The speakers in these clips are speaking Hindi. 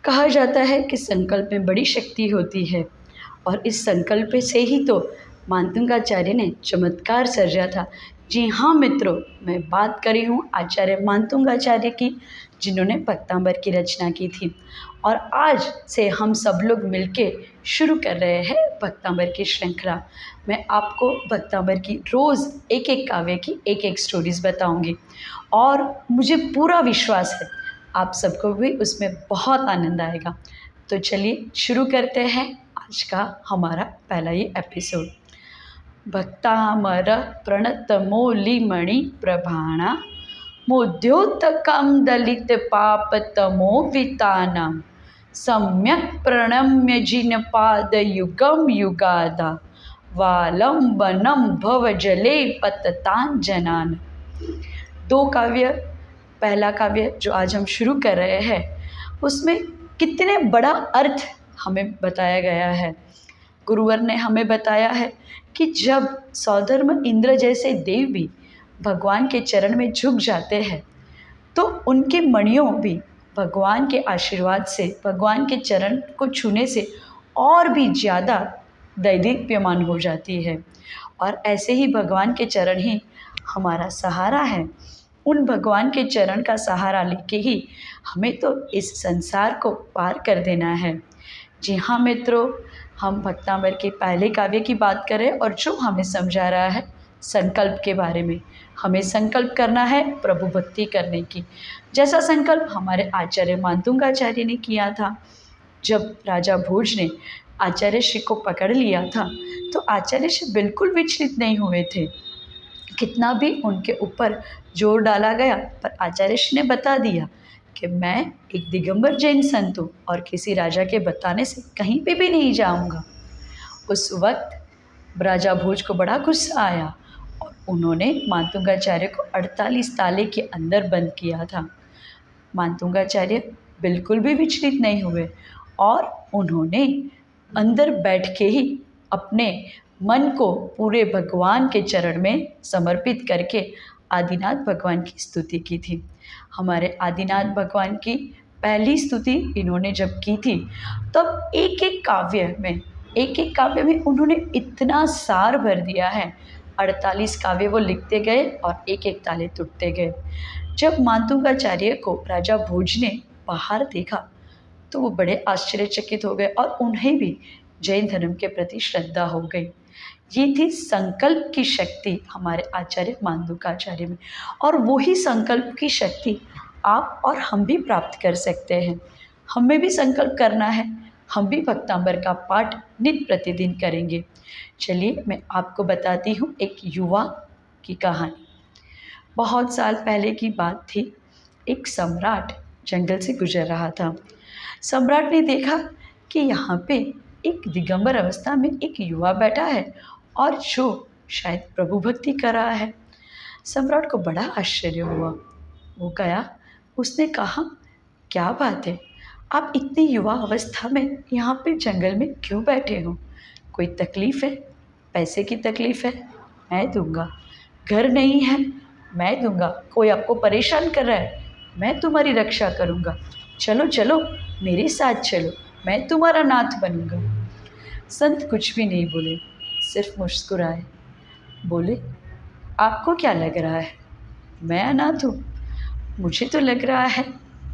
कहा जाता है कि संकल्प में बड़ी शक्ति होती है और इस संकल्प से ही तो मातंगाचार्य ने चमत्कार सर्जा था। जी हाँ मित्रों, मैं बात कर रही हूँ आचार्य मातंगाचार्य की, जिन्होंने भक्तांबर की रचना की थी। और आज से हम सब लोग मिलके शुरू कर रहे हैं भक्तांबर की श्रृंखला। मैं आपको भक्तांबर की रोज़ एक एक काव्य की एक एक स्टोरीज़ बताऊंगी और मुझे पूरा विश्वास है आप सबको भी उसमें बहुत आनंद आएगा। तो चलिए शुरू करते हैं आज का हमारा पहला ये एपिसोड। भक्तामर प्रणतमौलिमणि प्रभाणा मोद्योतकं दलित पापतमो वितानां सम्यक् प्रणम्य जिनपादयुगं युगादा वालंबनं भवजले पततांजनान्। दो काव्य, पहला काव्य जो आज हम शुरू कर रहे हैं उसमें कितने बड़ा अर्थ हमें बताया गया है। गुरुवर ने हमें बताया है कि जब सौधर्म इंद्र जैसे देव भी भगवान के चरण में झुक जाते हैं तो उनके मणियों भी भगवान के आशीर्वाद से, भगवान के चरण को छूने से और भी ज़्यादा दैदीप्यमान हो जाती है। और ऐसे ही भगवान के चरण ही हमारा सहारा है। उन भगवान के चरण का सहारा लेके ही हमें तो इस संसार को पार कर देना है। जी हाँ मित्रों, हम भक्तांबर के पहले काव्य की बात करें और जो हमें समझा रहा है संकल्प के बारे में। हमें संकल्प करना है प्रभु भक्ति करने की, जैसा संकल्प हमारे आचार्य मातंगाचार्य ने किया था। जब राजा भोज ने आचार्य श्री को पकड़ लिया था तो आचार्य श्री बिल्कुल विचलित नहीं हुए थे। कितना भी उनके ऊपर जोर डाला गया पर आचार्य श्री ने बता दिया कि मैं एक दिगंबर जैन संत हूँ और किसी राजा के बताने से कहीं पे भी नहीं जाऊँगा। उस वक्त राजा भोज को बड़ा गुस्सा आया और उन्होंने मातंगाचार्य को 48 ताले के अंदर बंद किया था। मातंगाचार्य बिल्कुल भी विचलित नहीं हुए और उन्होंने अंदर बैठ के ही अपने मन को पूरे भगवान के चरण में समर्पित करके आदिनाथ भगवान की स्तुति की थी। हमारे आदिनाथ भगवान की पहली स्तुति इन्होंने जब की थी तब एक एक काव्य में उन्होंने इतना सार भर दिया है। 48 काव्य वो लिखते गए और एक एक ताले टूटते गए। जब मातंगाचार्य को राजा भोज ने बाहर देखा तो वो बड़े आश्चर्यचकित हो गए और उन्हें भी जैन धर्म के प्रति श्रद्धा हो गई। ये थी संकल्प की शक्ति हमारे आचार्य मातंगाचार्य में, और वही संकल्प की शक्ति आप और हम भी प्राप्त कर सकते हैं। हमें भी संकल्प करना है, हम भी भक्तांबर का पाठ नित्य प्रतिदिन करेंगे। चलिए मैं आपको बताती हूँ एक युवा की कहानी। बहुत साल पहले की बात थी। एक सम्राट जंगल से गुजर रहा था। सम्राट ने देखा कि यहाँ पे एक दिगंबर अवस्था में एक युवा बैठा है और जो शायद प्रभु भक्ति कर रहा है। सम्राट को बड़ा आश्चर्य हुआ। वो गया, उसने कहा, क्या बात है, आप इतनी युवा अवस्था में यहाँ पे जंगल में क्यों बैठे हो? कोई तकलीफ़ है? पैसे की तकलीफ़ है? मैं दूंगा। घर नहीं है? मैं दूंगा। कोई आपको परेशान कर रहा है? मैं तुम्हारी रक्षा करूँगा। चलो चलो मेरे साथ चलो, मैं तुम्हारा नाथ बनूंगा। संत कुछ भी नहीं बोले, सिर्फ मुस्कुराए। बोले, आपको क्या लग रहा है, मैं अनाथ हूँ? मुझे तो लग रहा है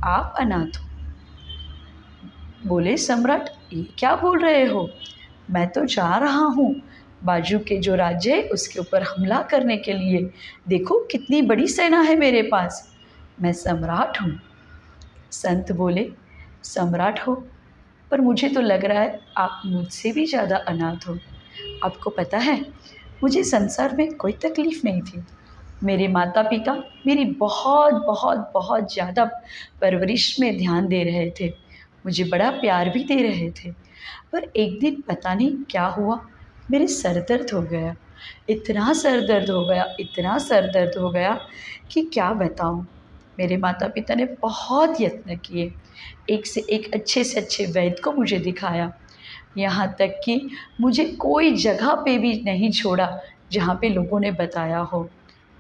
आप अनाथ हो। बोले सम्राट, ये क्या बोल रहे हो? मैं तो जा रहा हूँ बाजू के जो राज्य है उसके ऊपर हमला करने के लिए। देखो कितनी बड़ी सेना है मेरे पास, मैं सम्राट हूँ। संत बोले, सम्राट हो पर मुझे तो लग रहा है आप मुझसे भी ज़्यादा अनाथ हो। आपको पता है मुझे संसार में कोई तकलीफ़ नहीं थी। मेरे माता पिता मेरी बहुत बहुत बहुत ज़्यादा परवरिश में ध्यान दे रहे थे, मुझे बड़ा प्यार भी दे रहे थे। पर एक दिन पता नहीं क्या हुआ, मेरे सर दर्द हो गया। इतना सर दर्द हो गया, इतना सर दर्द हो गया कि क्या बताऊँ। मेरे माता पिता ने बहुत यत्न किए, एक से एक अच्छे से अच्छे वैद्य को मुझे दिखाया। यहाँ तक कि मुझे कोई जगह पे भी नहीं छोड़ा जहाँ पे लोगों ने बताया हो।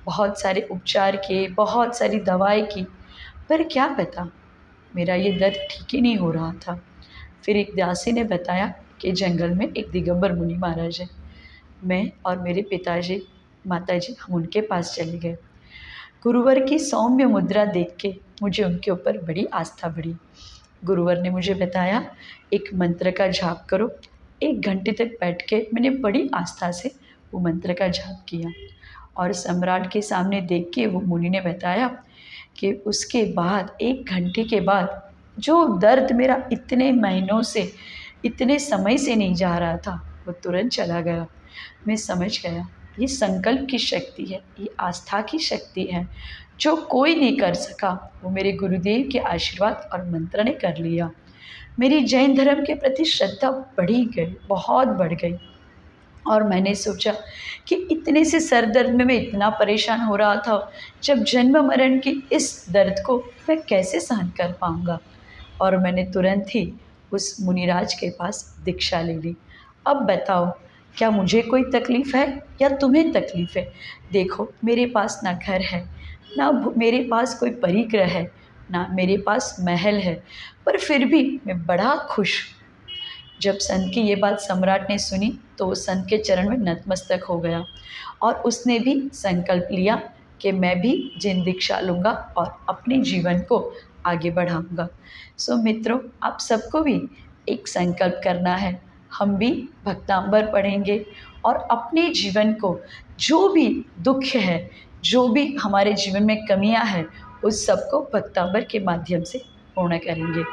बहुत सारे उपचार किए, बहुत सारी दवाई की, पर क्या पता मेरा ये दर्द ठीक ही नहीं हो रहा था। फिर एक दासी ने बताया कि जंगल में एक दिगंबर मुनि महाराज है। मैं और मेरे पिताजी माताजी हम उनके पास चले गए। गुरुवर की सौम्य मुद्रा देख के मुझे उनके ऊपर बड़ी आस्था बढ़ी। गुरुवर ने मुझे बताया, एक मंत्र का जाप करो। 1 घंटे तक बैठ के मैंने बड़ी आस्था से वो मंत्र का जाप किया और सम्राट के सामने देख के वो मुनि ने बताया कि उसके बाद 1 घंटे के बाद जो दर्द मेरा इतने महीनों से, इतने समय से नहीं जा रहा था, वो तुरंत चला गया। मैं समझ गया, ये संकल्प की शक्ति है, ये आस्था की शक्ति है। जो कोई नहीं कर सका वो मेरे गुरुदेव के आशीर्वाद और मंत्र ने कर लिया। मेरी जैन धर्म के प्रति श्रद्धा बढ़ी गई, बहुत बढ़ गई। और मैंने सोचा कि इतने से सर दर्द में मैं इतना परेशान हो रहा था, जब जन्म मरण की इस दर्द को मैं कैसे सहन कर पाऊँगा। और मैंने तुरंत ही उस मुनिराज के पास दीक्षा ले ली। अब बताओ, क्या मुझे कोई तकलीफ़ है या तुम्हें तकलीफ़ है? देखो, मेरे पास ना घर है, ना मेरे पास कोई परिग्रह है, ना मेरे पास महल है, पर फिर भी मैं बड़ा खुश हूँ। जब संत की ये बात सम्राट ने सुनी तो वो संत के चरण में नतमस्तक हो गया और उसने भी संकल्प लिया कि मैं भी जिन दीक्षा लूँगा और अपने जीवन को आगे बढ़ाऊँगा। सो मित्रों, आप सबको भी एक संकल्प करना है। हम भी भक्तांबर पढ़ेंगे और अपने जीवन को, जो भी दुख है, जो भी हमारे जीवन में कमियां हैं, उस सबको भक्तांबर के माध्यम से पूर्ण करेंगे।